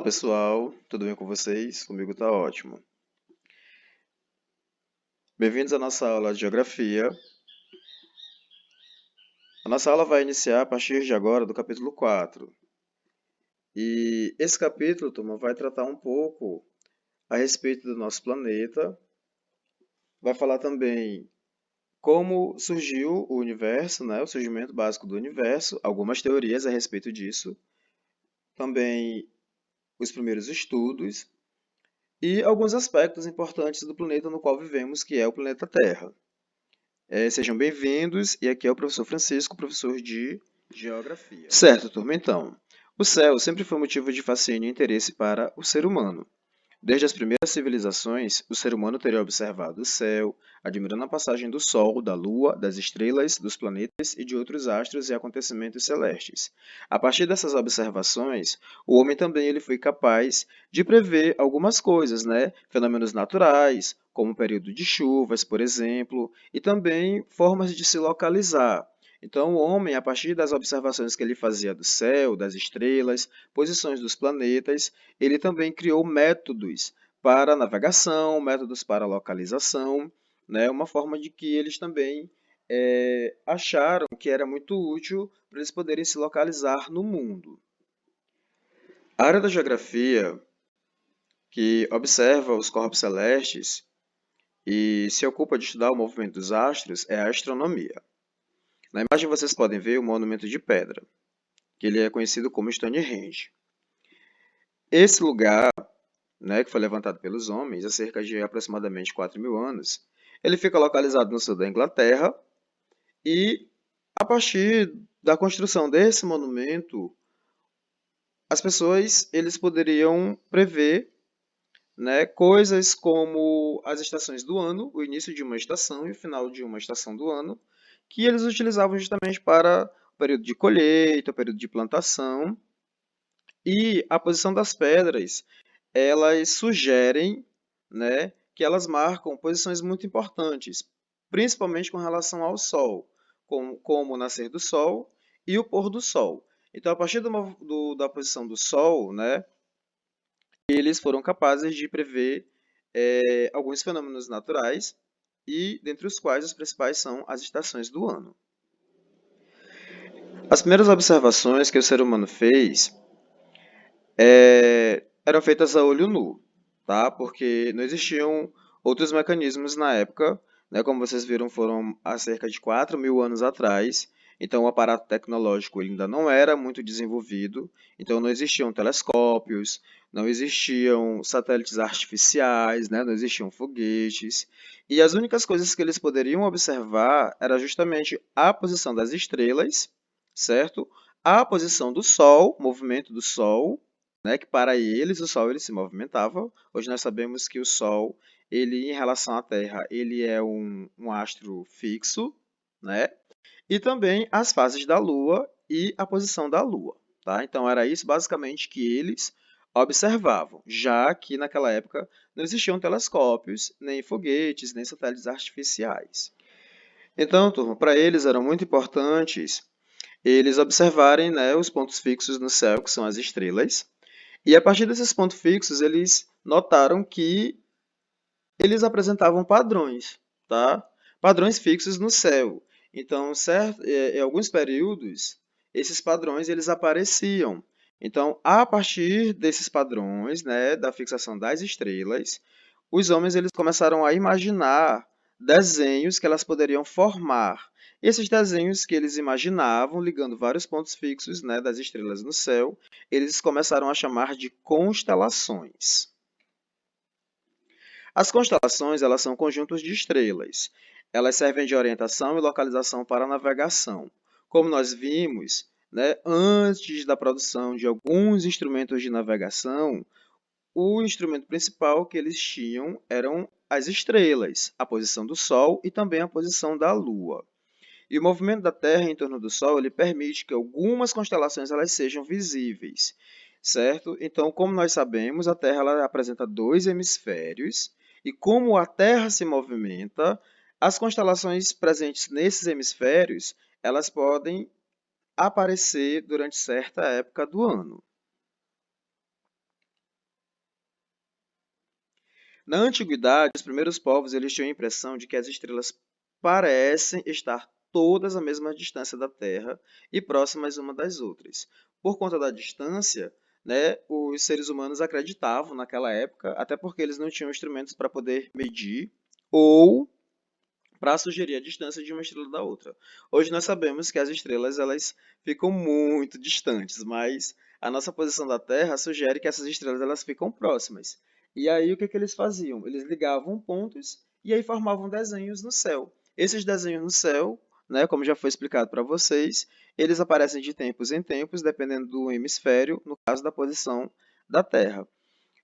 Olá pessoal, tudo bem com vocês? Comigo tá ótimo. Bem-vindos à nossa aula de Geografia. A nossa aula vai iniciar a partir de agora do capítulo 4. E esse capítulo, turma, vai tratar um pouco a respeito do nosso planeta. Vai falar também como surgiu o universo, né? O surgimento básico do universo, algumas teorias a respeito disso. Também os primeiros estudos e alguns aspectos importantes do planeta no qual vivemos, que é o planeta Terra. Sejam bem-vindos, e aqui é o professor Francisco, professor de Geografia. Certo, turma, então. O céu sempre foi motivo de fascínio e interesse para o ser humano. Desde as primeiras civilizações, o ser humano teria observado o céu, admirando a passagem do Sol, da Lua, das estrelas, dos planetas e de outros astros e acontecimentos celestes. A partir dessas observações, o homem também ele foi capaz de prever algumas coisas, né? Fenômenos naturais, como o período de chuvas, por exemplo, e também formas de se localizar. Então, o homem, a partir das observações que ele fazia do céu, das estrelas, posições dos planetas, ele também criou métodos para navegação, métodos para localização, né? Uma forma de que eles também acharam que era muito útil para eles poderem se localizar no mundo. A área da geografia, que observa os corpos celestes e se ocupa de estudar o movimento dos astros, é a astronomia. Na imagem vocês podem ver o monumento de pedra, que ele é conhecido como Stonehenge. Esse lugar, né, que foi levantado pelos homens há cerca de aproximadamente 4.000 anos, ele fica localizado no sul da Inglaterra e, a partir da construção desse monumento, as pessoas eles poderiam prever, né, coisas como as estações do ano, o início de uma estação e o final de uma estação do ano, que eles utilizavam justamente para o período de colheita, o período de plantação, e a posição das pedras elas sugerem, né, que elas marcam posições muito importantes, principalmente com relação ao Sol, como o nascer do Sol e o pôr do Sol. Então, a partir da posição do Sol, né, eles foram capazes de prever alguns fenômenos naturais, e dentre os quais os principais são as estações do ano. As primeiras observações que o ser humano fez eram feitas a olho nu, tá? Porque não existiam outros mecanismos na época, né? Como vocês viram, foram há cerca de 4.000 anos atrás. Então, o aparato tecnológico ele ainda não era muito desenvolvido. Então, não existiam telescópios, não existiam satélites artificiais, né? Não existiam foguetes. E as únicas coisas que eles poderiam observar era justamente a posição das estrelas, certo? A posição do Sol, o movimento do Sol, né, que para eles o Sol ele se movimentava. Hoje nós sabemos que o Sol, ele em relação à Terra, ele é um astro fixo, né? E também as fases da Lua e a posição da Lua, tá? Então era isso basicamente que eles observavam, já que naquela época não existiam telescópios, nem foguetes, nem satélites artificiais. Então, turma, para eles eram muito importantes eles observarem, né, os pontos fixos no céu, que são as estrelas, e a partir desses pontos fixos, eles notaram que eles apresentavam padrões, tá? Padrões fixos no céu. Então, em alguns períodos, esses padrões eles apareciam. Então, a partir desses padrões, né, da fixação das estrelas, os homens eles começaram a imaginar desenhos que elas poderiam formar. Esses desenhos que eles imaginavam, ligando vários pontos fixos, né, das estrelas no céu, eles começaram a chamar de constelações. As constelações elas são conjuntos de estrelas. Elas servem de orientação e localização para a navegação. Como nós vimos, né, antes da produção de alguns instrumentos de navegação, o instrumento principal que eles tinham eram as estrelas, a posição do Sol e também a posição da Lua. E o movimento da Terra em torno do Sol ele permite que algumas constelações elas sejam visíveis, certo? Então, como nós sabemos, a Terra ela apresenta dois hemisférios e como a Terra se movimenta, as constelações presentes nesses hemisférios elas podem aparecer durante certa época do ano. Na antiguidade, os primeiros povos eles tinham a impressão de que as estrelas parecem estar todas à mesma distância da Terra e próximas uma das outras. Por conta da distância, né, os seres humanos acreditavam naquela época, até porque eles não tinham instrumentos para poder medir ou para sugerir a distância de uma estrela da outra. Hoje nós sabemos que as estrelas elas ficam muito distantes, mas a nossa posição da Terra sugere que essas estrelas elas ficam próximas. E aí o que eles faziam? Eles ligavam pontos e aí formavam desenhos no céu. Esses desenhos no céu, né, como já foi explicado para vocês, eles aparecem de tempos em tempos, dependendo do hemisfério, no caso da posição da Terra.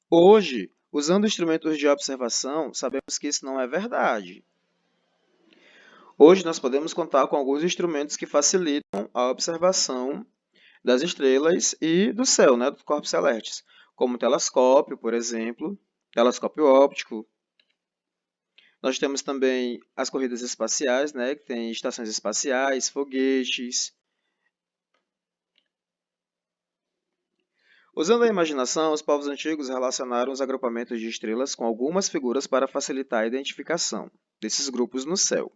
Hoje, usando instrumentos de observação, sabemos que isso não é verdade. Hoje nós podemos contar com alguns instrumentos que facilitam a observação das estrelas e do céu, né, dos corpos celestes, como o telescópio, por exemplo, telescópio óptico. Nós temos também as corridas espaciais, né, que tem estações espaciais, foguetes. Usando a imaginação, os povos antigos relacionaram os agrupamentos de estrelas com algumas figuras para facilitar a identificação desses grupos no céu,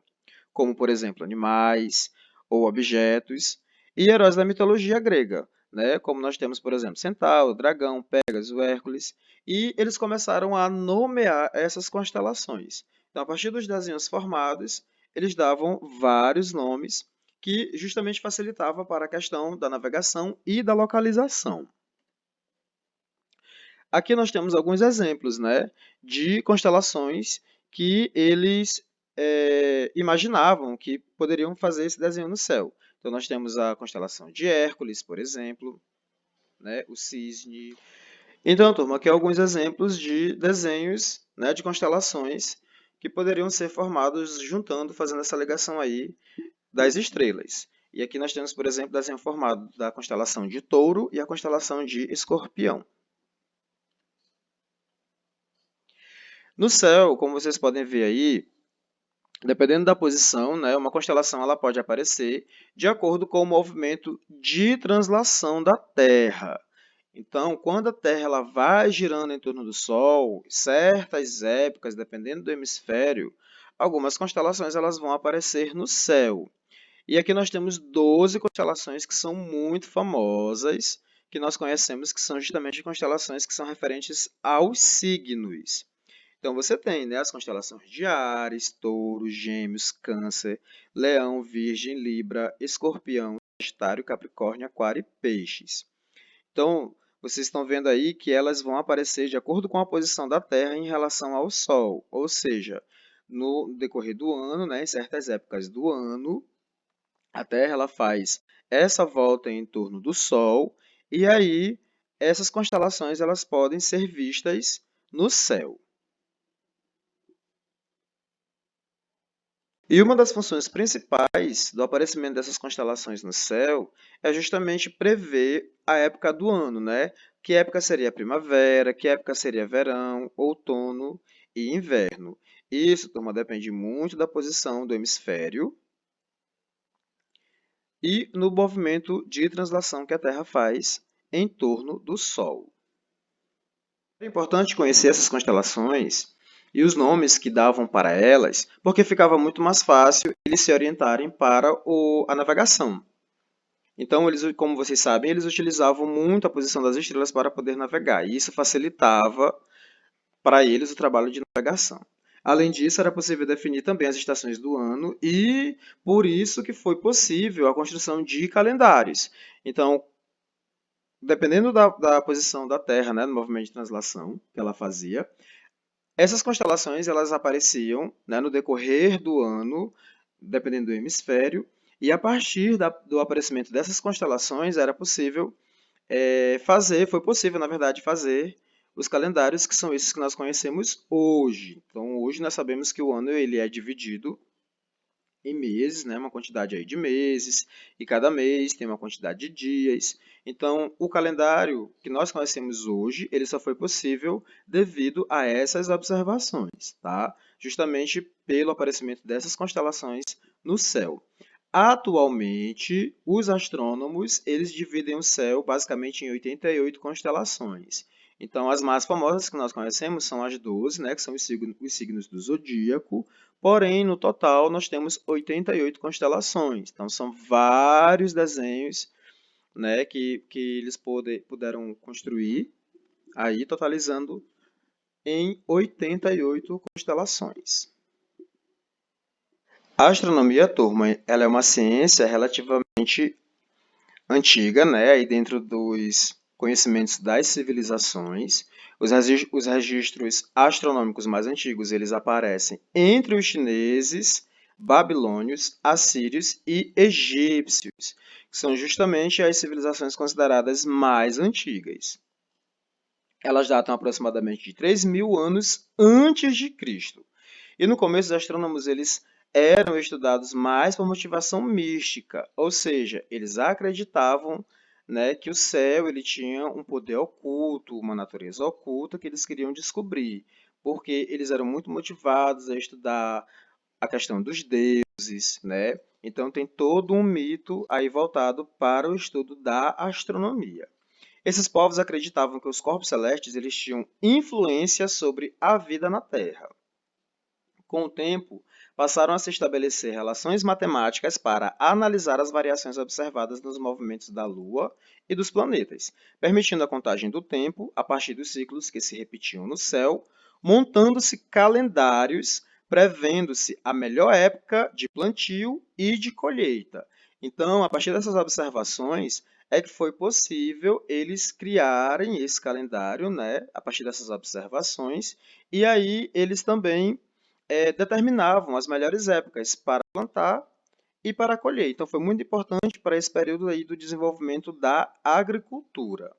como, por exemplo, animais ou objetos, e heróis da mitologia grega, né? Como nós temos, por exemplo, Centauro, Dragão, Pégaso, Hércules, e eles começaram a nomear essas constelações. Então, a partir dos desenhos formados, eles davam vários nomes que justamente facilitava para a questão da navegação e da localização. Aqui nós temos alguns exemplos, né, de constelações que eles imaginavam que poderiam fazer esse desenho no céu. Então, nós temos a constelação de Hércules, por exemplo, né, o cisne. Então, turma, aqui alguns exemplos de desenhos, né, de constelações que poderiam ser formados juntando, fazendo essa ligação aí das estrelas. E aqui nós temos, por exemplo, o desenho formado da constelação de Touro e a constelação de Escorpião. No céu, como vocês podem ver aí, dependendo da posição, né, uma constelação ela pode aparecer de acordo com o movimento de translação da Terra. Então, quando a Terra ela vai girando em torno do Sol, certas épocas, dependendo do hemisfério, algumas constelações elas vão aparecer no céu. E aqui nós temos 12 constelações que são muito famosas, que nós conhecemos que são justamente constelações que são referentes aos signos. Então, você tem, né, as constelações de Áries, Touro, Gêmeos, Câncer, Leão, Virgem, Libra, Escorpião, Sagitário, Capricórnio, Aquário e Peixes. Então, vocês estão vendo aí que elas vão aparecer de acordo com a posição da Terra em relação ao Sol. Ou seja, no decorrer do ano, né, em certas épocas do ano, a Terra ela faz essa volta em torno do Sol e aí essas constelações elas podem ser vistas no céu. E uma das funções principais do aparecimento dessas constelações no céu é justamente prever a época do ano, né? Que época seria a primavera, que época seria verão, outono e inverno. Isso, turma, depende muito da posição do hemisfério e no movimento de translação que a Terra faz em torno do Sol. É importante conhecer essas constelações e os nomes que davam para elas, porque ficava muito mais fácil eles se orientarem para a navegação. Então, eles, como vocês sabem, eles utilizavam muito a posição das estrelas para poder navegar, e isso facilitava para eles o trabalho de navegação. Além disso, era possível definir também as estações do ano e por isso que foi possível a construção de calendários. Então, dependendo da posição da Terra, né, no movimento de translação que ela fazia, essas constelações elas apareciam, né, no decorrer do ano, dependendo do hemisfério, e a partir do aparecimento dessas constelações era possível foi possível, na verdade, fazer os calendários que são esses que nós conhecemos hoje. Então, hoje nós sabemos que o ano ele é dividido em meses, né, uma quantidade aí de meses, e cada mês tem uma quantidade de dias. Então, o calendário que nós conhecemos hoje, ele só foi possível devido a essas observações, tá? Justamente pelo aparecimento dessas constelações no céu. Atualmente, os astrônomos, eles dividem o céu basicamente em 88 constelações. Então, as mais famosas que nós conhecemos são as 12, né, que são os signos do zodíaco, porém, no total, nós temos 88 constelações. Então, são vários desenhos, né, que eles puderam construir, aí totalizando em 88 constelações. A astronomia, turma, ela é uma ciência relativamente antiga, né, aí dentro dos conhecimentos das civilizações. Os registros astronômicos mais antigos, eles aparecem entre os chineses, babilônios, assírios e egípcios, que são justamente as civilizações consideradas mais antigas. Elas datam aproximadamente de 3.000 anos antes de Cristo. E no começo, os astrônomos eles eram estudados mais por motivação mística, ou seja, eles acreditavam, né, que o céu ele tinha um poder oculto, uma natureza oculta que eles queriam descobrir, porque eles eram muito motivados a estudar a questão dos deuses, né? Então tem todo um mito aí voltado para o estudo da astronomia. Esses povos acreditavam que os corpos celestes eles tinham influência sobre a vida na Terra. Com o tempo, passaram a se estabelecer relações matemáticas para analisar as variações observadas nos movimentos da Lua e dos planetas, permitindo a contagem do tempo a partir dos ciclos que se repetiam no céu, montando-se calendários prevendo-se a melhor época de plantio e de colheita. Então, a partir dessas observações, é que foi possível eles criarem esse calendário, né, a partir dessas observações, e aí eles também determinavam as melhores épocas para plantar e para colher. Então, foi muito importante para esse período aí do desenvolvimento da agricultura.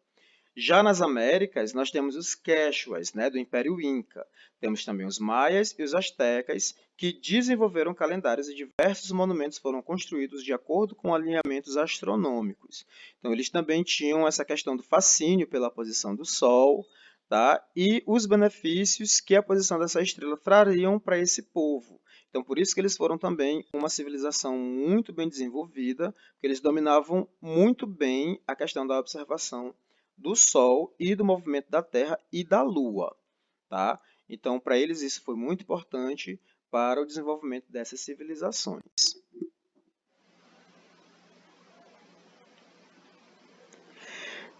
Já nas Américas, nós temos os Quechuas, né, do Império Inca. Temos também os Maias e os Astecas, que desenvolveram calendários e diversos monumentos foram construídos de acordo com alinhamentos astronômicos. Então, eles também tinham essa questão do fascínio pela posição do Sol, tá? E os benefícios que a posição dessa estrela trariam para esse povo. Então, por isso que eles foram também uma civilização muito bem desenvolvida, porque eles dominavam muito bem a questão da observação do Sol e do movimento da Terra e da Lua, tá? Então, para eles isso foi muito importante para o desenvolvimento dessas civilizações.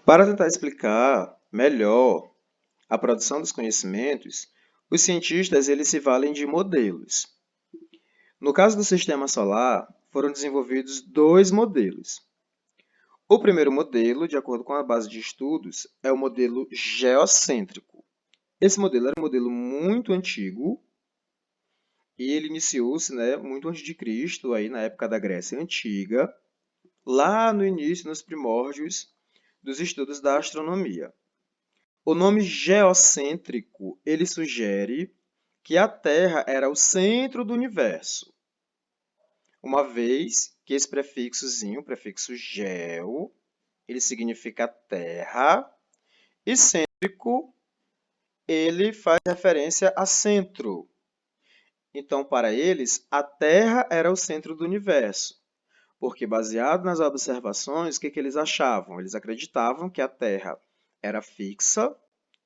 Para tentar explicar melhor a produção dos conhecimentos, os cientistas eles se valem de modelos. No caso do sistema solar, foram desenvolvidos dois modelos. O primeiro modelo, de acordo com a base de estudos, é o modelo geocêntrico. Esse modelo era um modelo muito antigo e ele iniciou-se, né, muito antes de Cristo, aí na época da Grécia Antiga, lá no início, nos primórdios dos estudos da astronomia. O nome geocêntrico, ele sugere que a Terra era o centro do universo, uma vez que esse prefixozinho, o prefixo geo, ele significa terra, e cêntrico, ele faz referência a centro. Então, para eles, a Terra era o centro do universo, porque, baseado nas observações, o que eles achavam? Eles acreditavam que a Terra era fixa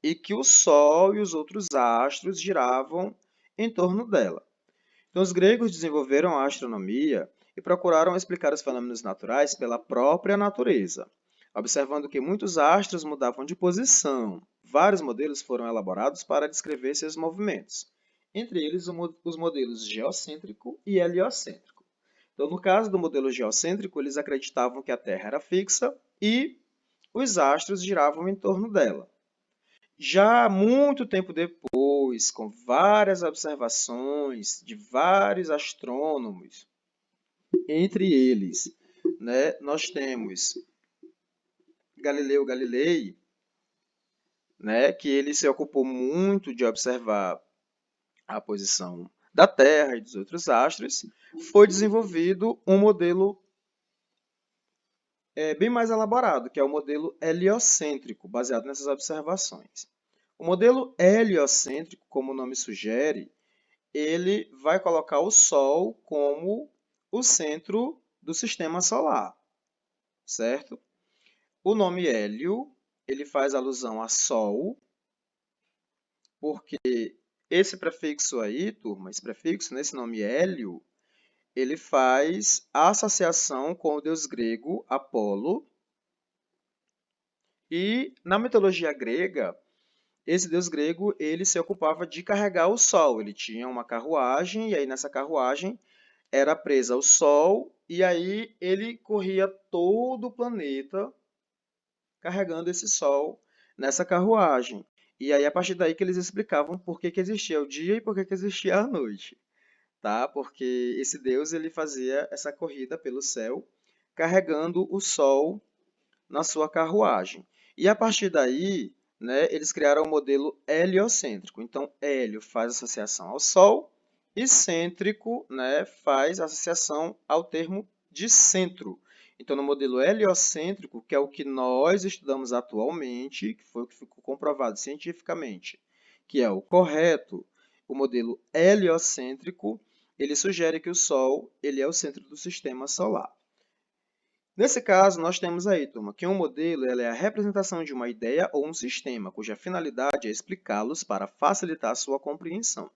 e que o Sol e os outros astros giravam em torno dela. Então, os gregos desenvolveram a astronomia e procuraram explicar os fenômenos naturais pela própria natureza, observando que muitos astros mudavam de posição. Vários modelos foram elaborados para descrever seus movimentos, entre eles os modelos geocêntrico e heliocêntrico. Então, no caso do modelo geocêntrico, eles acreditavam que a Terra era fixa e os astros giravam em torno dela. Já muito tempo depois, com várias observações de vários astrônomos, entre eles, né, nós temos Galileu Galilei, né, que ele se ocupou muito de observar a posição da Terra e dos outros astros, foi desenvolvido um modelo bem mais elaborado, que é o modelo heliocêntrico, baseado nessas observações. O modelo heliocêntrico, como o nome sugere, ele vai colocar o Sol como o centro do sistema solar, certo? O nome hélio, ele faz alusão a Sol, porque esse prefixo aí, turma, esse prefixo, nesse nome Hélio, ele faz associação com o deus grego Apolo. E na mitologia grega, esse deus grego ele se ocupava de carregar o sol. Ele tinha uma carruagem, e aí nessa carruagem era presa ao sol, e aí ele corria todo o planeta carregando esse sol nessa carruagem. E aí, a partir daí que eles explicavam por que existia o dia e por que existia a noite, tá? Porque esse deus ele fazia essa corrida pelo céu, carregando o sol na sua carruagem. E a partir daí, né, eles criaram o modelo heliocêntrico. Então, hélio faz associação ao Sol e cêntrico, né, faz associação ao termo de centro. Então, no modelo heliocêntrico, que é o que nós estudamos atualmente, que foi o que ficou comprovado cientificamente, que é o correto, o modelo heliocêntrico, ele sugere que o Sol ele é o centro do sistema solar. Nesse caso, nós temos aí, turma, que um modelo é a representação de uma ideia ou um sistema, cuja finalidade é explicá-los para facilitar a sua compreensão.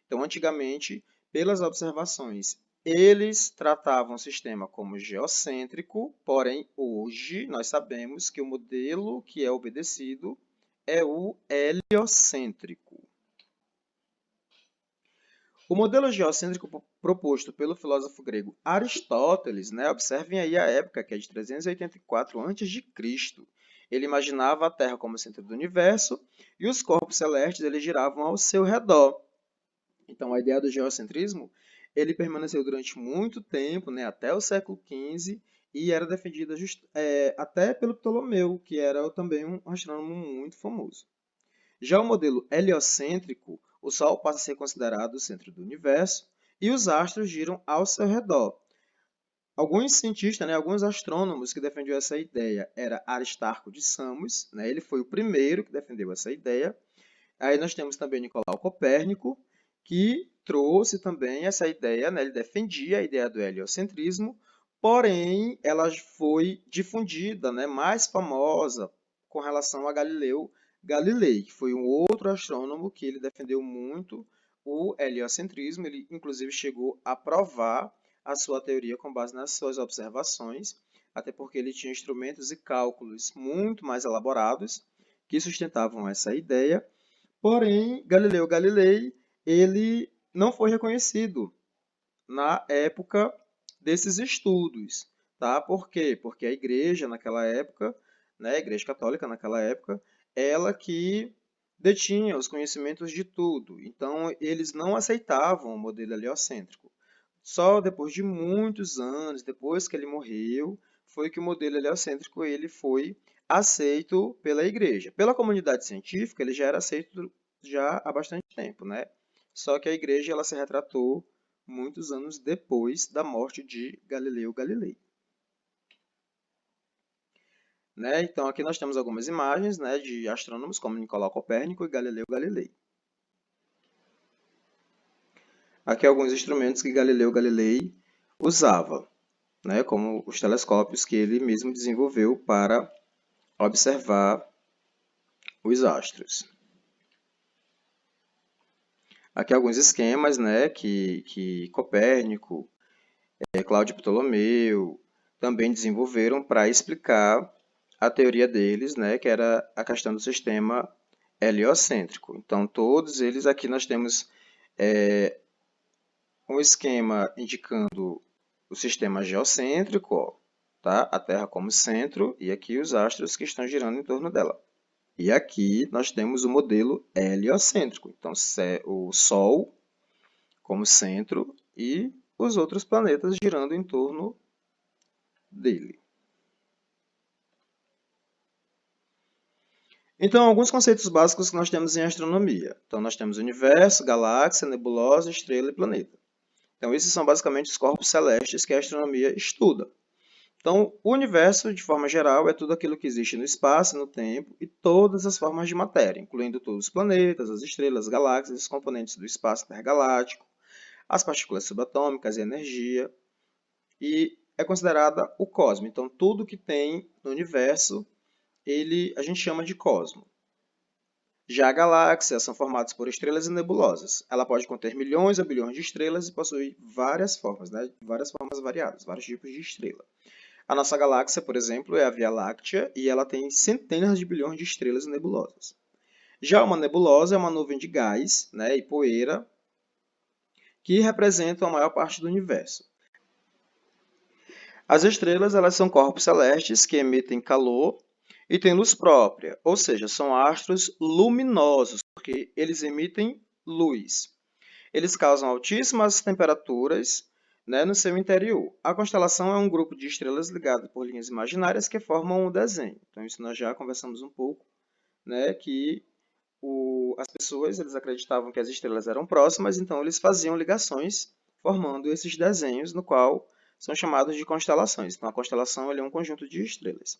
Então, antigamente, pelas observações, eles tratavam o sistema como geocêntrico, porém, hoje, nós sabemos que o modelo que é obedecido é o heliocêntrico. O modelo geocêntrico proposto pelo filósofo grego Aristóteles, né, observem aí a época, que é de 384 a.C., ele imaginava a Terra como centro do universo e os corpos celestes eles giravam ao seu redor. Então, a ideia do geocentrismo ele permaneceu durante muito tempo, né, até o século XV, e era defendida até pelo Ptolomeu, que era também um astrônomo muito famoso. Já o modelo heliocêntrico, o Sol passa a ser considerado o centro do universo e os astros giram ao seu redor. Alguns cientistas, né, alguns astrônomos que defendiam essa ideia era Aristarco de Samos, né, ele foi o primeiro que defendeu essa ideia. Aí nós temos também Nicolau Copérnico, que trouxe também essa ideia, né, ele defendia a ideia do heliocentrismo, porém ela foi difundida, né, mais famosa com relação a Galileu Galilei, que foi um outro astrônomo que ele defendeu muito o heliocentrismo. Ele, inclusive, chegou a provar a sua teoria com base nas suas observações, até porque ele tinha instrumentos e cálculos muito mais elaborados que sustentavam essa ideia. Porém, Galileu Galilei ele não foi reconhecido na época desses estudos, tá? Por quê? Porque a igreja naquela época, né, a igreja católica naquela época, ela que detinha os conhecimentos de tudo. Então, eles não aceitavam o modelo heliocêntrico. Só depois de muitos anos, depois que ele morreu, foi que o modelo heliocêntrico ele foi aceito pela igreja. Pela comunidade científica, ele já era aceito já há bastante tempo, né? Só que a igreja ela se retratou muitos anos depois da morte de Galileu Galilei. Né? Então, aqui nós temos algumas imagens, né, de astrônomos como Nicolau Copérnico e Galileu Galilei. Aqui alguns instrumentos que Galileu Galilei usava, né, como os telescópios que ele mesmo desenvolveu para observar os astros. Aqui alguns esquemas, né, que Copérnico, Cláudio Ptolomeu também desenvolveram para explicar a teoria deles, né, que era a questão do sistema heliocêntrico. Então, todos eles aqui nós temos um esquema indicando o sistema geocêntrico, ó, tá? A Terra como centro e aqui os astros que estão girando em torno dela. E aqui nós temos o modelo heliocêntrico. Então, o Sol como centro e os outros planetas girando em torno dele. Então, alguns conceitos básicos que nós temos em astronomia. Então, nós temos universo, galáxia, nebulosa, estrela e planeta. Então, esses são basicamente os corpos celestes que a astronomia estuda. Então, o universo, de forma geral, é tudo aquilo que existe no espaço, no tempo e todas as formas de matéria, incluindo todos os planetas, as estrelas, as galáxias, os componentes do espaço intergaláctico, as partículas subatômicas e energia, e é considerada o cosmos. Então, tudo que tem no universo, a gente chama de cosmos. Já a galáxia são formadas por estrelas e nebulosas. Ela pode conter milhões ou bilhões de estrelas e possui várias formas, né? Várias formas variadas, vários tipos de estrela. A nossa galáxia, por exemplo, é a Via Láctea e ela tem centenas de bilhões de estrelas e nebulosas. Já uma nebulosa é uma nuvem de gás, né, e poeira que representam a maior parte do universo. As estrelas, elas são corpos celestes que emitem calor e têm luz própria, ou seja, são astros luminosos, porque eles emitem luz. Eles causam altíssimas temperaturas, né, no seu interior. A constelação é um grupo de estrelas ligado por linhas imaginárias que formam um desenho. Então, isso nós já conversamos um pouco, né, que as pessoas eles acreditavam que as estrelas eram próximas, então eles faziam ligações formando esses desenhos, no qual são chamados de constelações. Então, a constelação ele é um conjunto de estrelas.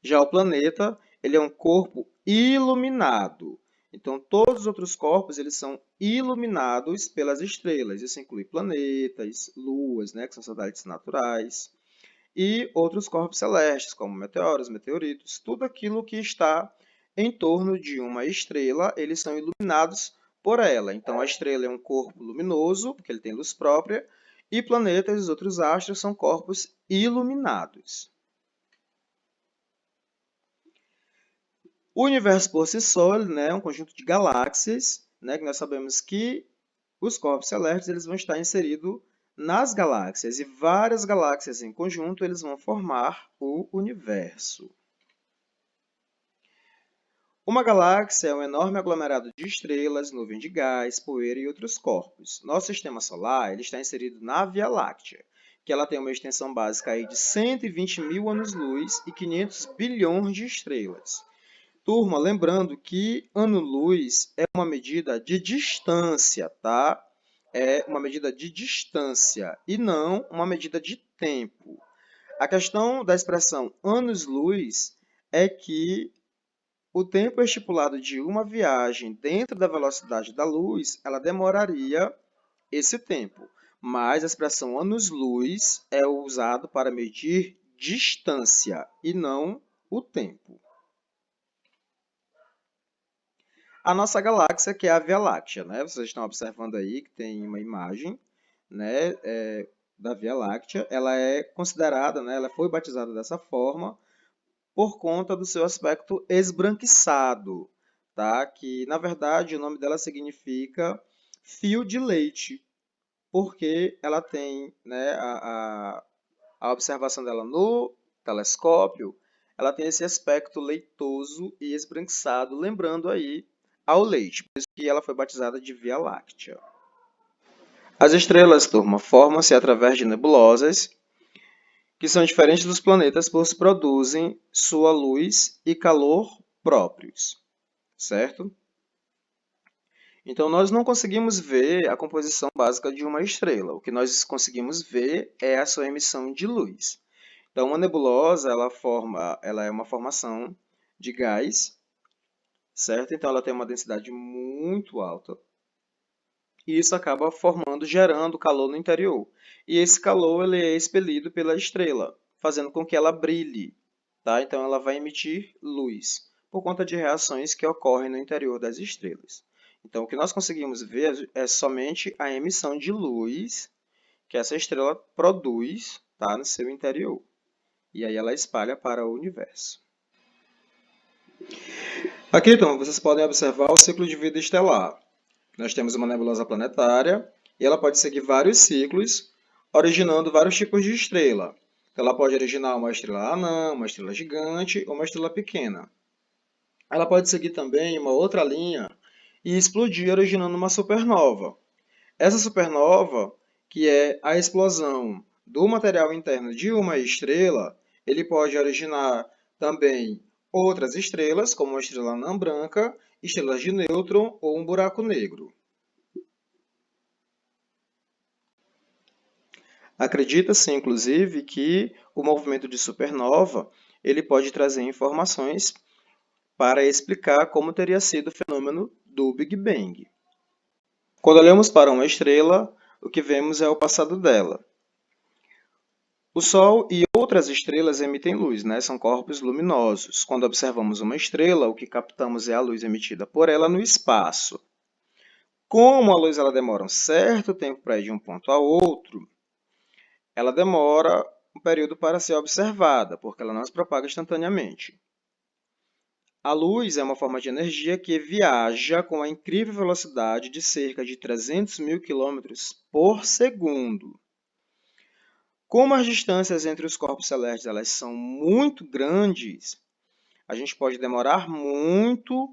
Já o planeta ele é um corpo iluminado. Então, todos os outros corpos eles são iluminados pelas estrelas. Isso inclui planetas, luas, né, que são satélites naturais, e outros corpos celestes, como meteoros, meteoritos. Tudo aquilo que está em torno de uma estrela, eles são iluminados por ela. Então, a estrela é um corpo luminoso, porque ele tem luz própria, e planetas e os outros astros são corpos iluminados. O universo por si só, né, é um conjunto de galáxias, né, que nós sabemos que os corpos celestes eles vão estar inseridos nas galáxias, e várias galáxias em conjunto eles vão formar o universo. Uma galáxia é um enorme aglomerado de estrelas, nuvem de gás, poeira e outros corpos. Nosso sistema solar ele está inserido na Via Láctea, que ela tem uma extensão básica aí de 120 mil anos-luz e 500 bilhões de estrelas. Turma, lembrando que ano-luz é uma medida de distância, tá? É uma medida de distância e não uma medida de tempo. A questão da expressão anos-luz é que o tempo estipulado de uma viagem dentro da velocidade da luz, ela demoraria esse tempo. Mas a expressão anos-luz é usado para medir distância e não o tempo. A nossa galáxia, que é a Via Láctea, né? Vocês estão observando aí que tem uma imagem, né, da Via Láctea. Ela é considerada, né, ela foi batizada dessa forma por conta do seu aspecto esbranquiçado, tá? Que, na verdade, o nome dela significa fio de leite, porque ela tem, né, a observação dela no telescópio, ela tem esse aspecto leitoso e esbranquiçado, lembrando aí ao leite, por isso que ela foi batizada de Via Láctea. As estrelas, turma, formam-se através de nebulosas, que são diferentes dos planetas, pois produzem sua luz e calor próprios, certo? Então, nós não conseguimos ver a composição básica de uma estrela. O que nós conseguimos ver é a sua emissão de luz. Então, uma nebulosa, ela é uma formação de gás, certo? Então, ela tem uma densidade muito alta. E isso acaba gerando calor no interior. E esse calor ele é expelido pela estrela, fazendo com que ela brilhe, tá? Então, ela vai emitir luz, por conta de reações que ocorrem no interior das estrelas. Então, o que nós conseguimos ver é somente a emissão de luz que essa estrela produz, tá, no seu interior. E aí ela espalha para o universo. Aqui, então, vocês podem observar o ciclo de vida estelar. Nós temos uma nebulosa planetária e ela pode seguir vários ciclos, originando vários tipos de estrela. Então, ela pode originar uma estrela anã, uma estrela gigante ou uma estrela pequena. Ela pode seguir também uma outra linha e explodir, originando uma supernova. Essa supernova, que é a explosão do material interno de uma estrela, ele pode originar também outras estrelas, como uma estrela anã branca, estrelas de nêutron ou um buraco negro. Acredita-se, inclusive, que o movimento de supernova ele pode trazer informações para explicar como teria sido o fenômeno do Big Bang. Quando olhamos para uma estrela, o que vemos é o passado dela. O Sol e outras estrelas emitem luz, né? São corpos luminosos. Quando observamos uma estrela, o que captamos é a luz emitida por ela no espaço. Como a luz demora um certo tempo para ir de um ponto a outro, ela demora um período para ser observada, porque ela não se propaga instantaneamente. A luz é uma forma de energia que viaja com a incrível velocidade de cerca de 300 mil km por segundo. Como as distâncias entre os corpos celestes elas são muito grandes, a gente pode demorar muito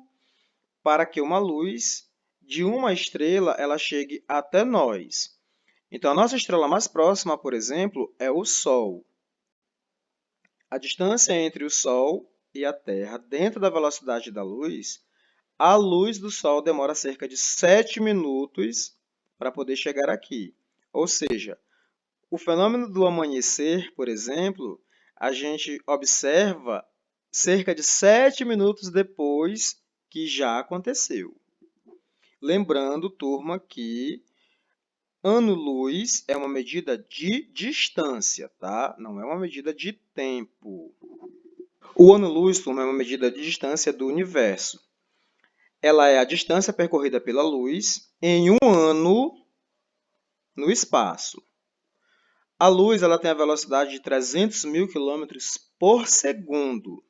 para que uma luz de uma estrela ela chegue até nós. Então, a nossa estrela mais próxima, por exemplo, é o Sol. A distância entre o Sol e a Terra, dentro da velocidade da luz, a luz do Sol demora cerca de 7 minutos para poder chegar aqui. Ou seja, o fenômeno do amanhecer, por exemplo, a gente observa cerca de 7 minutos depois que já aconteceu. Lembrando, turma, que ano-luz é uma medida de distância, tá? Não é uma medida de tempo. O ano-luz, turma, é uma medida de distância do universo. Ela é a distância percorrida pela luz em um ano no espaço. A luz ela tem a velocidade de 300 mil km por segundo.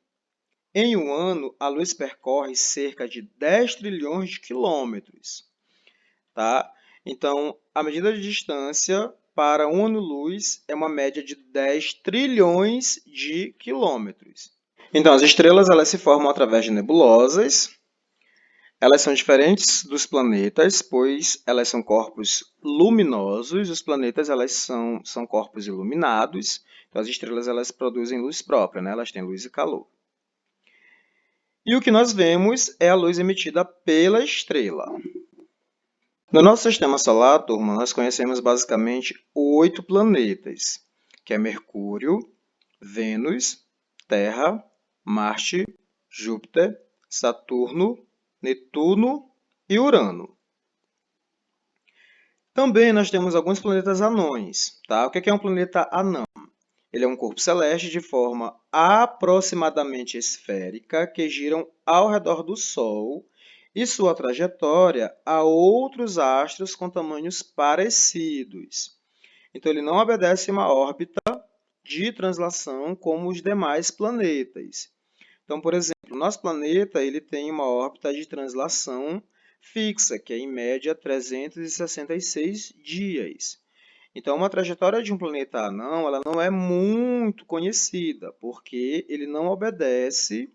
Em um ano, a luz percorre cerca de 10 trilhões de quilômetros. Tá? Então, a medida de distância para um ano-luz é uma média de 10 trilhões de quilômetros. Então, as estrelas elas se formam através de nebulosas. Elas são diferentes dos planetas, pois elas são corpos luminosos. Os planetas elas são corpos iluminados. Então, as estrelas elas produzem luz própria, né? Elas têm luz e calor. E o que nós vemos é a luz emitida pela estrela. No nosso sistema solar, turma, nós conhecemos basicamente 8 planetas, que é Mercúrio, Vênus, Terra, Marte, Júpiter, Saturno, Netuno e Urano. Também nós temos alguns planetas anões. Tá? O que é um planeta anão? Ele é um corpo celeste de forma aproximadamente esférica que giram ao redor do Sol e sua trajetória a outros astros com tamanhos parecidos. Então, ele não obedece uma órbita de translação como os demais planetas. Então, por exemplo, o nosso planeta ele tem uma órbita de translação fixa, que é em média 366 dias. Então, uma trajetória de um planeta anão ela não é muito conhecida, porque ele não obedece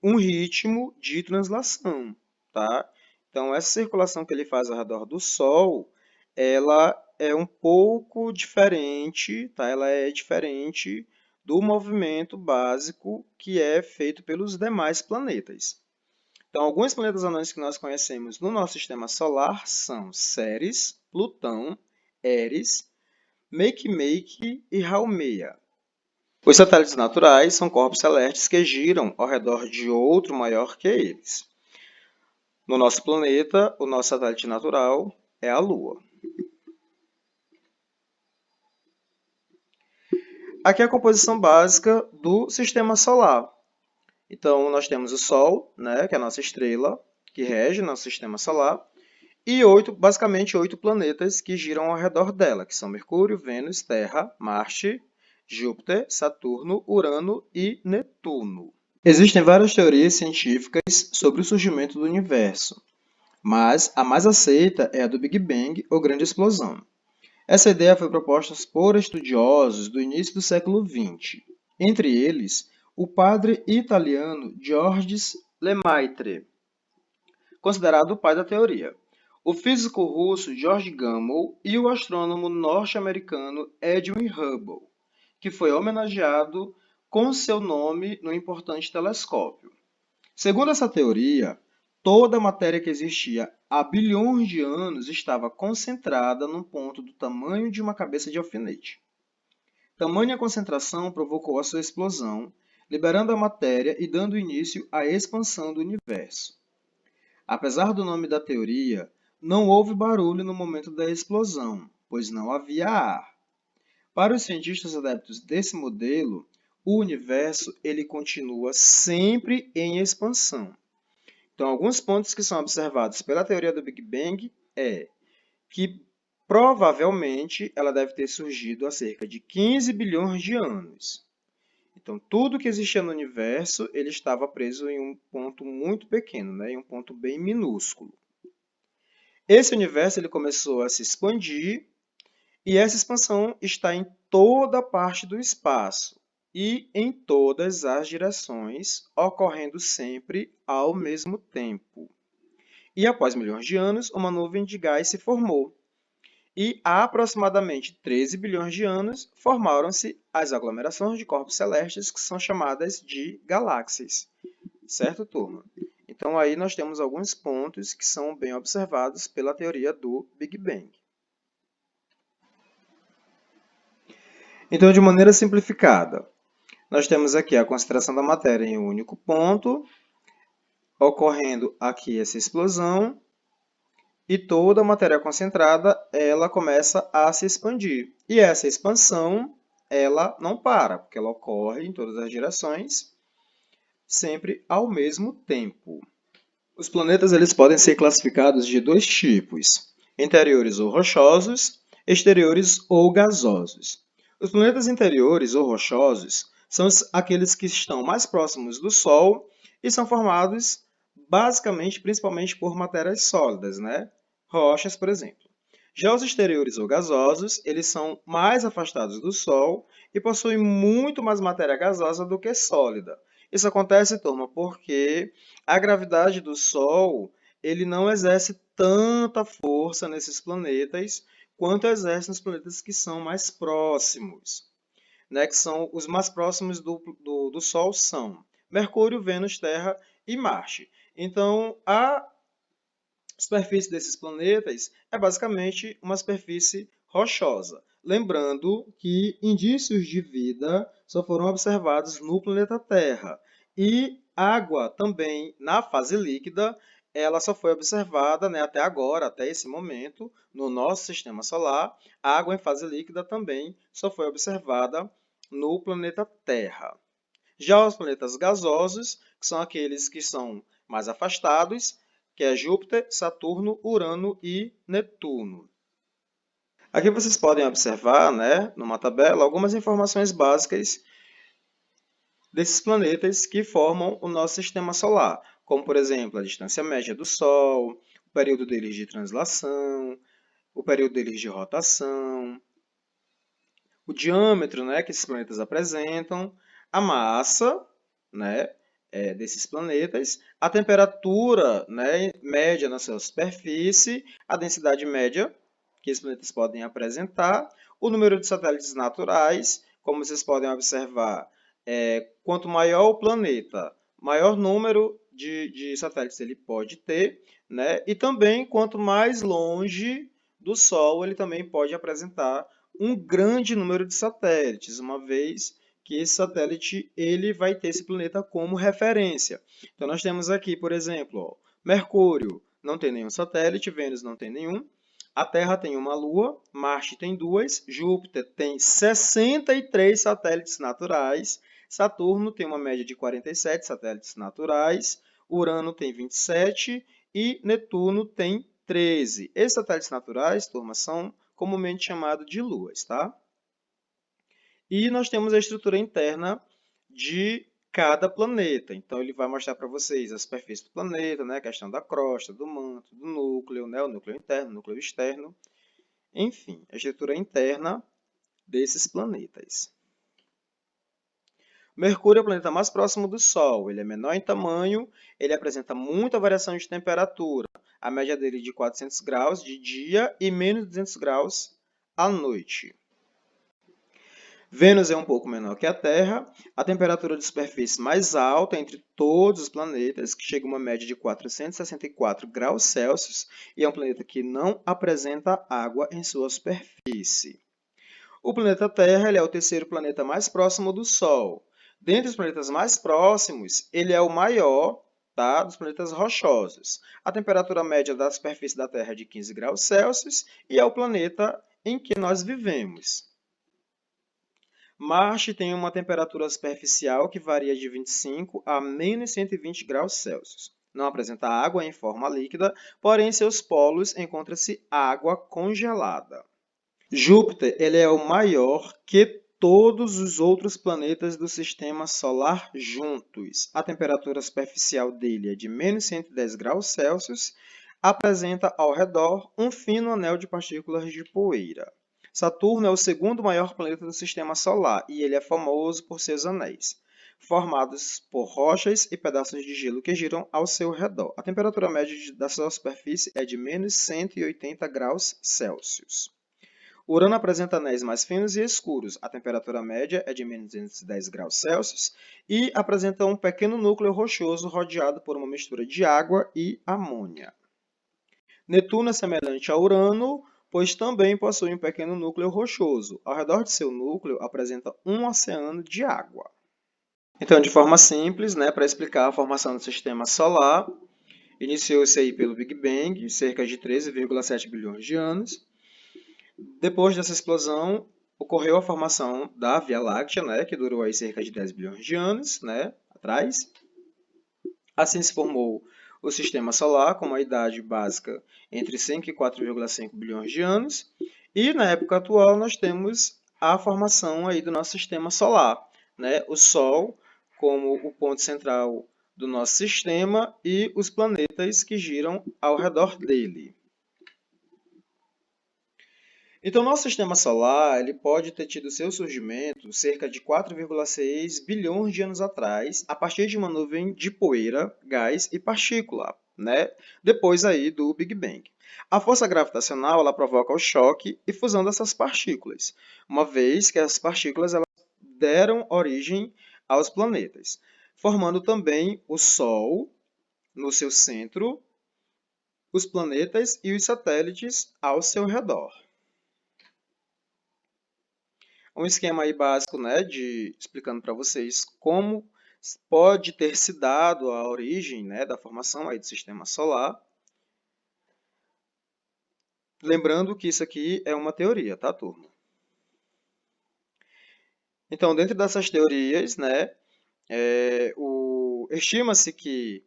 um ritmo de translação. Tá? Então, essa circulação que ele faz ao redor do Sol, ela é um pouco diferente, tá? Ela é diferente do movimento básico que é feito pelos demais planetas. Então, alguns planetas anões que nós conhecemos no nosso sistema solar são Ceres, Plutão, Eris, Makemake e Haumea. Os satélites naturais são corpos celestes que giram ao redor de outro maior que eles. No nosso planeta, o nosso satélite natural é a Lua. Aqui é a composição básica do sistema solar. Então, nós temos o Sol, né, que é a nossa estrela, que rege nosso sistema solar, e basicamente 8 planetas que giram ao redor dela, que são Mercúrio, Vênus, Terra, Marte, Júpiter, Saturno, Urano e Netuno. Existem várias teorias científicas sobre o surgimento do universo, mas a mais aceita é a do Big Bang, ou Grande Explosão. Essa ideia foi proposta por estudiosos do início do século XX, entre eles o padre italiano Georges Lemaitre, considerado o pai da teoria, o físico russo George Gamow e o astrônomo norte-americano Edwin Hubble, que foi homenageado com seu nome no importante telescópio. Segundo essa teoria, toda a matéria que existia há bilhões de anos estava concentrada num ponto do tamanho de uma cabeça de alfinete. Tamanha concentração provocou a sua explosão, liberando a matéria e dando início à expansão do universo. Apesar do nome da teoria, não houve barulho no momento da explosão, pois não havia ar. Para os cientistas adeptos desse modelo, o universo ele continua sempre em expansão. Então, alguns pontos que são observados pela teoria do Big Bang é que provavelmente ela deve ter surgido há cerca de 15 bilhões de anos. Então, tudo que existia no universo ele estava preso em um ponto muito pequeno, né? Em um ponto bem minúsculo. Esse universo ele começou a se expandir e essa expansão está em toda parte do espaço e em todas as direções, ocorrendo sempre ao mesmo tempo. E após milhões de anos, uma nuvem de gás se formou. E há aproximadamente 13 bilhões de anos, formaram-se as aglomerações de corpos celestes, que são chamadas de galáxias. Certo, turma? Então, aí nós temos alguns pontos que são bem observados pela teoria do Big Bang. Então, de maneira simplificada, nós temos aqui a concentração da matéria em um único ponto, ocorrendo aqui essa explosão, e toda a matéria concentrada ela começa a se expandir. E essa expansão ela não para, porque ela ocorre em todas as direções, sempre ao mesmo tempo. Os planetas eles podem ser classificados de dois tipos, interiores ou rochosos, exteriores ou gasosos. Os planetas interiores ou rochosos são aqueles que estão mais próximos do Sol e são formados basicamente, principalmente por matérias sólidas, né? Rochas, por exemplo. Já os exteriores ou gasosos, eles são mais afastados do Sol e possuem muito mais matéria gasosa do que sólida. Isso acontece, turma, porque a gravidade do Sol ele não exerce tanta força nesses planetas quanto exerce nos planetas que são mais próximos, né? Que são os mais próximos do Sol são Mercúrio, Vênus, Terra e Marte. Então, a superfície desses planetas é basicamente uma superfície rochosa. Lembrando que indícios de vida só foram observados no planeta Terra. E água também na fase líquida, ela só foi observada, né, até agora, até esse momento, no nosso sistema solar. A água em fase líquida também só foi observada no planeta Terra. Já os planetas gasosos, que são aqueles que são mais afastados, que é Júpiter, Saturno, Urano e Netuno. Aqui vocês podem observar, né, numa tabela, algumas informações básicas desses planetas que formam o nosso sistema solar, como, por exemplo, a distância média do Sol, o período deles de translação, o período deles de rotação, o diâmetro, né, que esses planetas apresentam, a massa, né, desses planetas, a temperatura, né, média na sua superfície, a densidade média que esses planetas podem apresentar, o número de satélites naturais, como vocês podem observar, quanto maior o planeta, maior número de satélites ele pode ter, né, e também quanto mais longe do Sol ele também pode apresentar um grande número de satélites, uma vez que esse satélite ele vai ter esse planeta como referência. Então, nós temos aqui, por exemplo, ó, Mercúrio não tem nenhum satélite, Vênus não tem nenhum, a Terra tem uma Lua, Marte tem duas, Júpiter tem 63 satélites naturais, Saturno tem uma média de 47 satélites naturais, Urano tem 27 e Netuno tem 13. Esses satélites naturais, turma, são comumente chamados de luas, tá? E nós temos a estrutura interna de cada planeta. Então, ele vai mostrar para vocês a superfície do planeta, né? A questão da crosta, do manto, do núcleo, né? O núcleo interno, o núcleo externo. Enfim, a estrutura interna desses planetas. Mercúrio é o planeta mais próximo do Sol. Ele é menor em tamanho, ele apresenta muita variação de temperatura. A média dele é de 400 graus de dia e menos 200 graus à noite. Vênus é um pouco menor que a Terra, a temperatura de superfície mais alta entre todos os planetas, que chega a uma média de 464 graus Celsius, e é um planeta que não apresenta água em sua superfície. O planeta Terra ele é o terceiro planeta mais próximo do Sol. Dentre os planetas mais próximos, ele é o maior, tá, dos planetas rochosos. A temperatura média da superfície da Terra é de 15 graus Celsius e é o planeta em que nós vivemos. Marte tem uma temperatura superficial que varia de 25 a menos 120 graus Celsius. Não apresenta água em forma líquida, porém em seus polos encontra-se água congelada. Júpiter ele é o maior que todos os outros planetas do Sistema Solar juntos. A temperatura superficial dele é de menos 110 graus Celsius, apresenta ao redor um fino anel de partículas de poeira. Saturno é o segundo maior planeta do Sistema Solar e ele é famoso por seus anéis, formados por rochas e pedaços de gelo que giram ao seu redor. A temperatura média da sua superfície é de menos 180 graus Celsius. Urano apresenta anéis mais finos e escuros. A temperatura média é de menos 210 graus Celsius e apresenta um pequeno núcleo rochoso rodeado por uma mistura de água e amônia. Netuno é semelhante a Urano, pois também possui um pequeno núcleo rochoso. Ao redor de seu núcleo apresenta um oceano de água. Então, de forma simples, para explicar a formação do Sistema Solar, iniciou-se aí pelo Big Bang, cerca de 13,7 bilhões de anos. Depois dessa explosão, ocorreu a formação da Via Láctea, que durou aí cerca de 10 bilhões de anos atrás. Assim se formou o Sistema Solar, com uma idade básica entre 5 e 4,5 bilhões de anos. E na época atual nós temos a formação aí do nosso Sistema Solar, o Sol como o ponto central do nosso sistema e os planetas que giram ao redor dele. Então, nosso sistema solar ele pode ter tido seu surgimento cerca de 4,6 bilhões de anos atrás, a partir de uma nuvem de poeira, gás e partícula, depois aí do Big Bang. A força gravitacional ela provoca o choque e fusão dessas partículas, uma vez que as partículas elas deram origem aos planetas, formando também o Sol no seu centro, os planetas e os satélites ao seu redor. Um esquema aí básico, explicando para vocês como pode ter se dado a origem, da formação aí do Sistema Solar. Lembrando que isso aqui é uma teoria, tá, turma? Então, dentro dessas teorias, estima-se que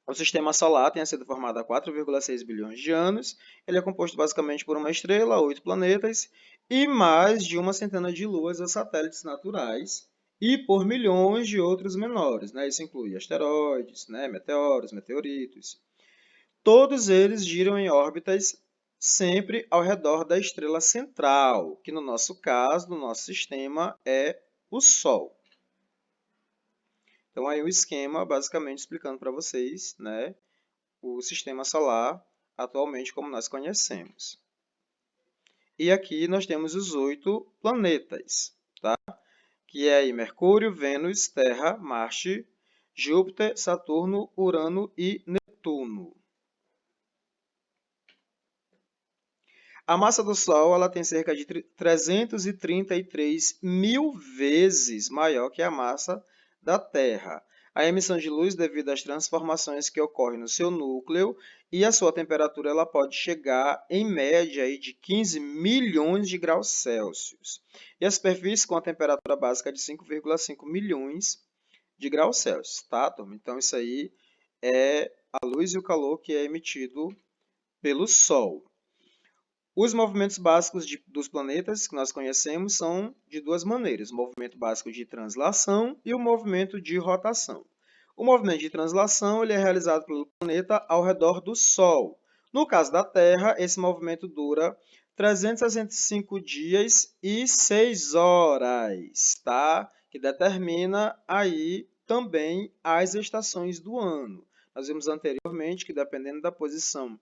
o Sistema Solar tenha sido formado há 4,6 bilhões de anos. Ele é composto basicamente por uma estrela, 8 planetas e mais de uma centena de luas ou satélites naturais e por milhões de outros menores. Isso inclui asteroides, meteoros, meteoritos. Todos eles giram em órbitas sempre ao redor da estrela central, que no nosso caso, no nosso sistema, é o Sol. Então, aí o esquema, basicamente, explicando para vocês, o Sistema Solar, atualmente como nós conhecemos. E aqui nós temos os 8 planetas, tá? Que é aí Mercúrio, Vênus, Terra, Marte, Júpiter, Saturno, Urano e Netuno. A massa do Sol ela tem cerca de 333 mil vezes maior que a massa da Terra. A emissão de luz devido às transformações que ocorrem no seu núcleo e a sua temperatura ela pode chegar, em média, aí, de 15 milhões de graus Celsius. E a superfície com a temperatura básica de 5,5 milhões de graus Celsius, tá, turma? Então, isso aí é a luz e o calor que é emitido pelo Sol. Os movimentos básicos dos planetas que nós conhecemos são de duas maneiras, o movimento básico de translação e o movimento de rotação. O movimento de translação ele é realizado pelo planeta ao redor do Sol. No caso da Terra, esse movimento dura 365 dias e 6 horas, tá? Que determina aí também as estações do ano. Nós vimos anteriormente que dependendo da posição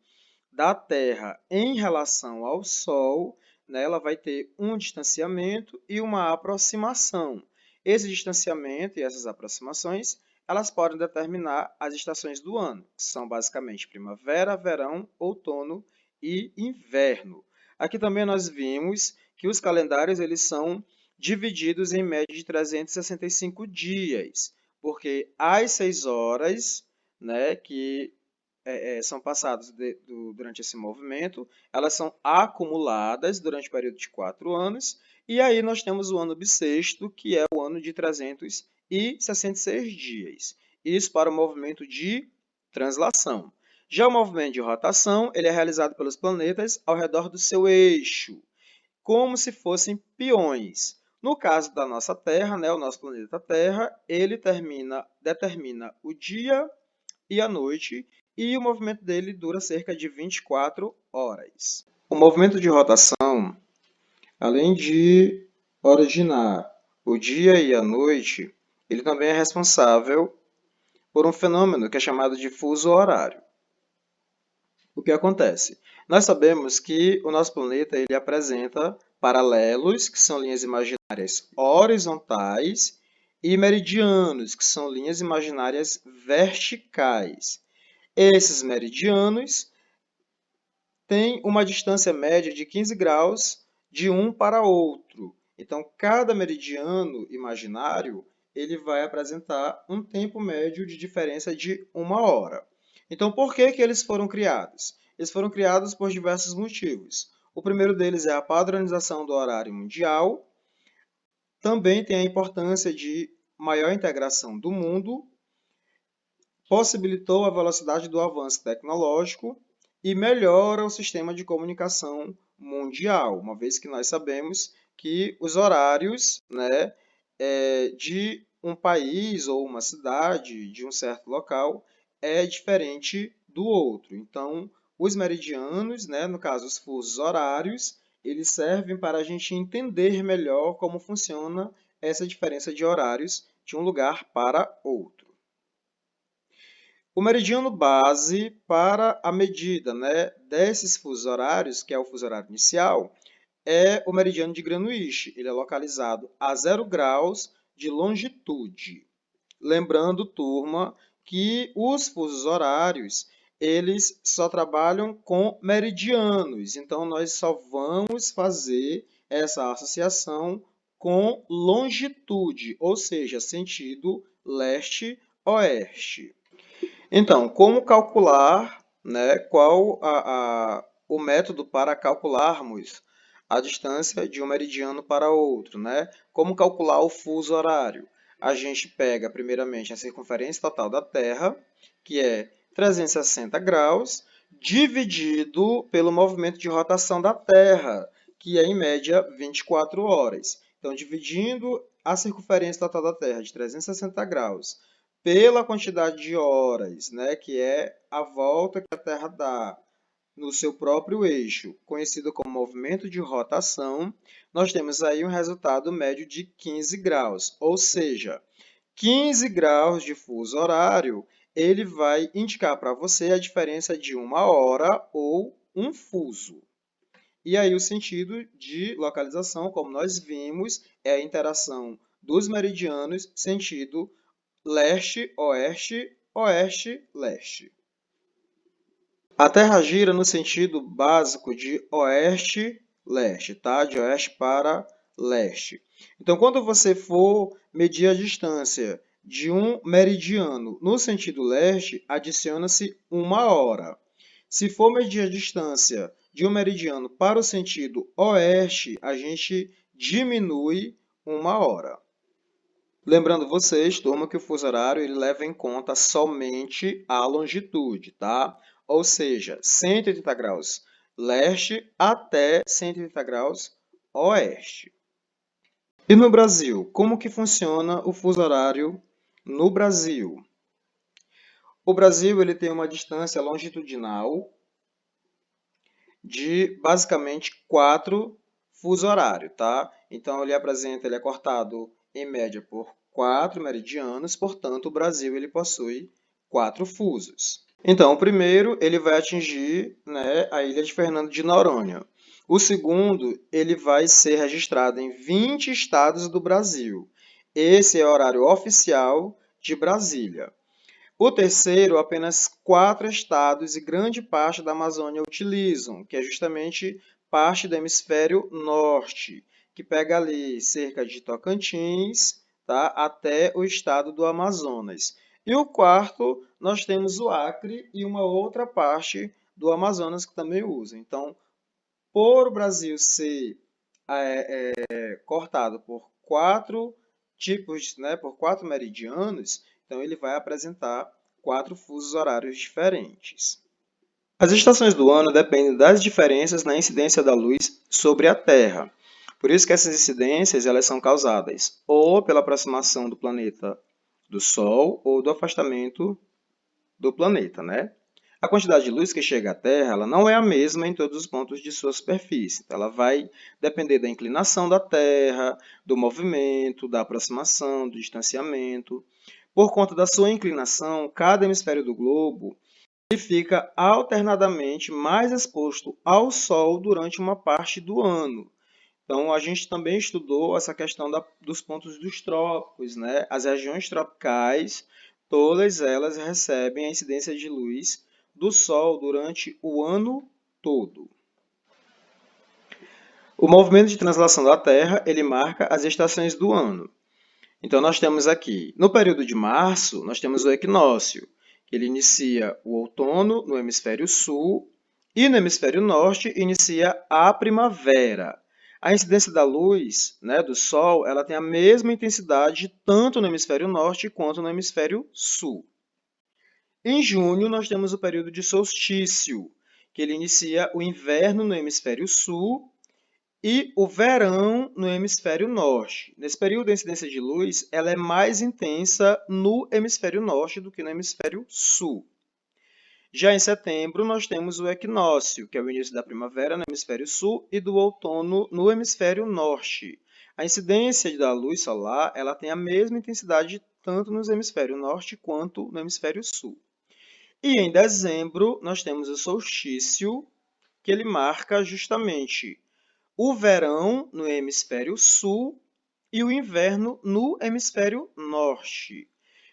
da Terra em relação ao Sol, ela vai ter um distanciamento e uma aproximação. Esse distanciamento e essas aproximações, elas podem determinar as estações do ano, que são basicamente primavera, verão, outono e inverno. Aqui também nós vimos que os calendários eles são divididos em média de 365 dias, porque as 6 horas, que são passadas durante esse movimento, elas são acumuladas durante o período de 4 anos E aí nós temos o ano bissexto, que é o ano de 366 dias. Isso para o movimento de translação. Já o movimento de rotação, ele é realizado pelos planetas ao redor do seu eixo, como se fossem peões. No caso da nossa Terra, o nosso planeta Terra, ele determina o dia e a noite, e o movimento dele dura cerca de 24 horas. O movimento de rotação, além de originar o dia e a noite, ele também é responsável por um fenômeno que é chamado de fuso horário. O que acontece? Nós sabemos que o nosso planeta ele apresenta paralelos, que são linhas imaginárias horizontais, e meridianos, que são linhas imaginárias verticais. Esses meridianos têm uma distância média de 15 graus de um para outro. Então, cada meridiano imaginário ele vai apresentar um tempo médio de diferença de 1 hora. Então, por que eles foram criados? Eles foram criados por diversos motivos. O primeiro deles é a padronização do horário mundial. Também tem a importância de maior integração do mundo, possibilitou a velocidade do avanço tecnológico e melhora o sistema de comunicação mundial, uma vez que nós sabemos que os horários de um país ou uma cidade, de um certo local, é diferente do outro. Então, os meridianos, no caso os fusos horários, eles servem para a gente entender melhor como funciona essa diferença de horários de um lugar para outro. O meridiano base para a medida desses fusos horários, que é o fuso horário inicial, é o meridiano de Greenwich. Ele é localizado a 0 graus de longitude. Lembrando, turma, que os fusos horários eles só trabalham com meridianos. Então, nós só vamos fazer essa associação com longitude, ou seja, sentido leste-oeste. Então, como calcular, qual o método para calcularmos a distância de um meridiano para outro, Como calcular o fuso horário? A gente pega, primeiramente, a circunferência total da Terra, que é 360 graus, dividido pelo movimento de rotação da Terra, que é, em média, 24 horas. Então, dividindo a circunferência total da Terra de 360 graus pela quantidade de horas, que é a volta que a Terra dá no seu próprio eixo, conhecido como movimento de rotação, nós temos aí um resultado médio de 15 graus, ou seja, 15 graus de fuso horário, ele vai indicar para você a diferença de 1 hora ou um fuso. E aí o sentido de localização, como nós vimos, é a interação dos meridianos sentido leste-oeste, oeste-leste. A Terra gira no sentido básico de oeste-leste, tá? De oeste para leste. Então, quando você for medir a distância de um meridiano no sentido leste, adiciona-se 1 hora. Se for medir a distância de um meridiano para o sentido oeste, a gente diminui 1 hora. Lembrando vocês, turma, que o fuso horário ele leva em conta somente a longitude, tá? Ou seja, 180 graus leste até 180 graus oeste. E no Brasil, como que funciona o fuso horário no Brasil? O Brasil ele tem uma distância longitudinal de basicamente 4 fuso horário, tá? Então ele é cortado em média por 4 meridianos, portanto o Brasil ele possui 4 fusos. Então o primeiro ele vai atingir a ilha de Fernando de Noronha. O segundo ele vai ser registrado em 20 estados do Brasil. Esse é o horário oficial de Brasília. O terceiro, apenas 4 estados e grande parte da Amazônia utilizam, que é justamente parte do hemisfério norte, que pega ali cerca de Tocantins, tá, até o estado do Amazonas. E o quarto, nós temos o Acre e uma outra parte do Amazonas que também usa. Então, por o Brasil ser cortado por 4 tipos, né, por 4 meridianos, então ele vai apresentar 4 fusos horários diferentes. As estações do ano dependem das diferenças na incidência da luz sobre a Terra. Por isso que essas incidências elas são causadas ou pela aproximação do planeta do Sol ou do afastamento do planeta, né? A quantidade de luz que chega à Terra ela não é a mesma em todos os pontos de sua superfície. Ela vai depender da inclinação da Terra, do movimento, da aproximação, do distanciamento. Por conta da sua inclinação, cada hemisfério do globo ele fica alternadamente mais exposto ao Sol durante uma parte do ano. Então, a gente também estudou essa questão dos pontos dos trópicos, né? As regiões tropicais, todas elas recebem a incidência de luz do Sol durante o ano todo. O movimento de translação da Terra, ele marca as estações do ano. Então, nós temos aqui, no período de março, nós temos o equinócio, que ele inicia o outono no hemisfério sul e no hemisfério norte inicia a primavera. A incidência da luz, né, do Sol, ela tem a mesma intensidade tanto no hemisfério norte quanto no hemisfério sul. Em junho, nós temos o período de solstício, que ele inicia o inverno no hemisfério sul e o verão no hemisfério norte. Nesse período, a incidência de luz ela é mais intensa no hemisfério norte do que no hemisfério sul. Já em setembro, nós temos o equinócio, que é o início da primavera no hemisfério sul e do outono no hemisfério norte. A incidência da luz solar ela tem a mesma intensidade tanto no hemisfério norte quanto no hemisfério sul. E em dezembro, nós temos o solstício, que ele marca justamente o verão no hemisfério sul e o inverno no hemisfério norte.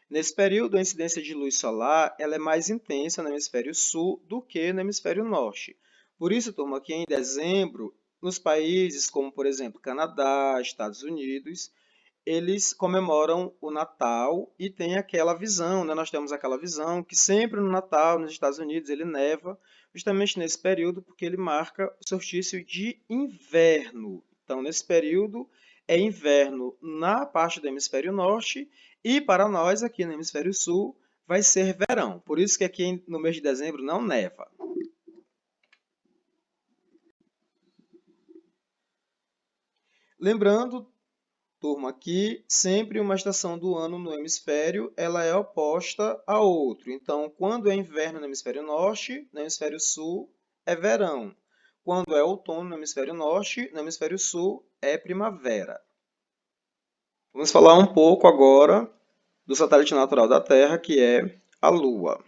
Nesse período, a incidência de luz solar ela é mais intensa no hemisfério sul do que no hemisfério norte. Por isso, turma, que em dezembro, nos países como, por exemplo, Canadá, Estados Unidos, eles comemoram o Natal e tem aquela visão, né? Nós temos aquela visão que sempre no Natal, nos Estados Unidos, ele neva, justamente nesse período, porque ele marca o solstício de inverno. Então, nesse período, é inverno na parte do hemisfério norte e para nós, aqui no hemisfério sul, vai ser verão. Por isso que aqui no mês de dezembro não neva. Lembrando, turma, que sempre uma estação do ano no hemisfério ela é oposta a outro. Então, quando é inverno no hemisfério norte, no hemisfério sul é verão. Quando é outono no hemisfério norte, no hemisfério sul é primavera. Vamos falar um pouco agora do satélite natural da Terra, que é a Lua.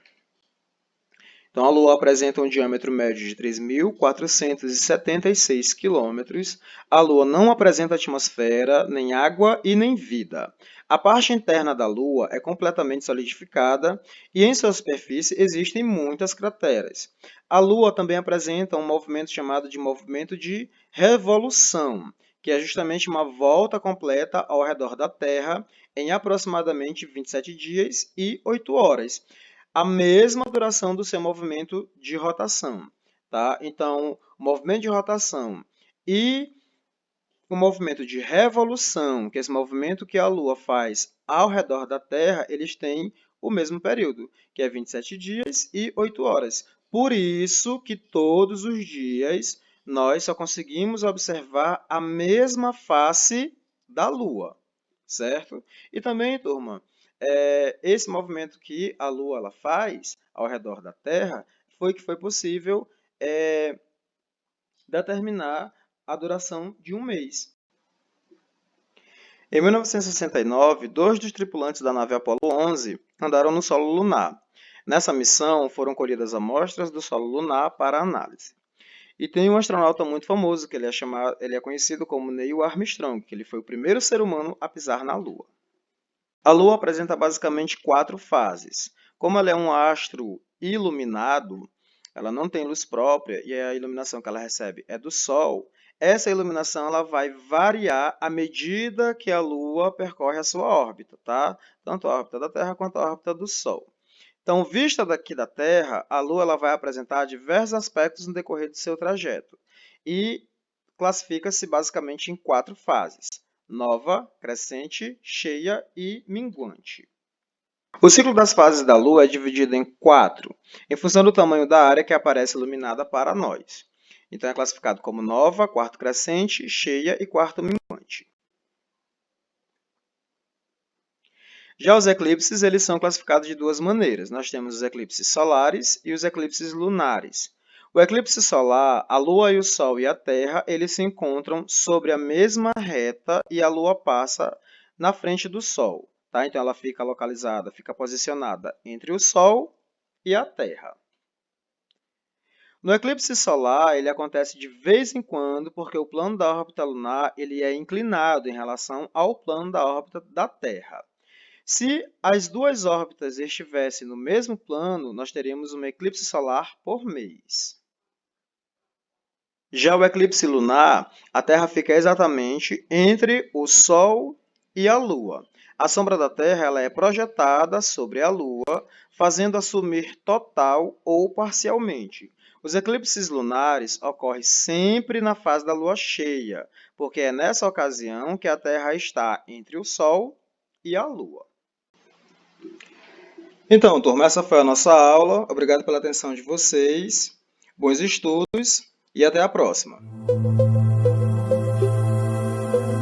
Então, a Lua apresenta um diâmetro médio de 3.476 quilômetros. A Lua não apresenta atmosfera, nem água e nem vida. A parte interna da Lua é completamente solidificada e em sua superfície existem muitas crateras. A Lua também apresenta um movimento chamado de movimento de revolução, que é justamente uma volta completa ao redor da Terra em aproximadamente 27 dias e 8 horas. A mesma duração do seu movimento de rotação, tá? Então, o movimento de rotação e o movimento de revolução, que é esse movimento que a Lua faz ao redor da Terra, eles têm o mesmo período, que é 27 dias e 8 horas. Por isso que todos os dias nós só conseguimos observar a mesma face da Lua, certo? E também, turma, esse movimento que a Lua ela faz ao redor da Terra foi que foi possível determinar a duração de um mês. Em 1969, dois dos tripulantes da nave Apollo 11 andaram no solo lunar. Nessa missão, foram colhidas amostras do solo lunar para análise. E tem um astronauta muito famoso, que ele é conhecido como Neil Armstrong, que ele foi o primeiro ser humano a pisar na Lua. A Lua apresenta basicamente 4 fases. Como ela é um astro iluminado, ela não tem luz própria e a iluminação que ela recebe é do Sol. Essa iluminação ela vai variar à medida que a Lua percorre a sua órbita, tá? Tanto a órbita da Terra quanto a órbita do Sol. Então, vista daqui da Terra, a Lua ela vai apresentar diversos aspectos no decorrer do seu trajeto. E classifica-se basicamente em 4 fases: nova, crescente, cheia e minguante. O ciclo das fases da Lua é dividido em 4, em função do tamanho da área que aparece iluminada para nós. Então, é classificado como nova, quarto crescente, cheia e quarto minguante. Já os eclipses, eles são classificados de duas maneiras. Nós temos os eclipses solares e os eclipses lunares. O eclipse solar, a Lua e o Sol e a Terra, eles se encontram sobre a mesma reta e a Lua passa na frente do Sol. Tá? Então, ela fica localizada, fica posicionada entre o Sol e a Terra. No eclipse solar, ele acontece de vez em quando, porque o plano da órbita lunar ele é inclinado em relação ao plano da órbita da Terra. Se as duas órbitas estivessem no mesmo plano, nós teríamos um eclipse solar por mês. Já o eclipse lunar, a Terra fica exatamente entre o Sol e a Lua. A sombra da Terra ela é projetada sobre a Lua, fazendo-a sumir total ou parcialmente. Os eclipses lunares ocorrem sempre na fase da Lua cheia, porque é nessa ocasião que a Terra está entre o Sol e a Lua. Então, turma, essa foi a nossa aula. Obrigado pela atenção de vocês. Bons estudos e até a próxima.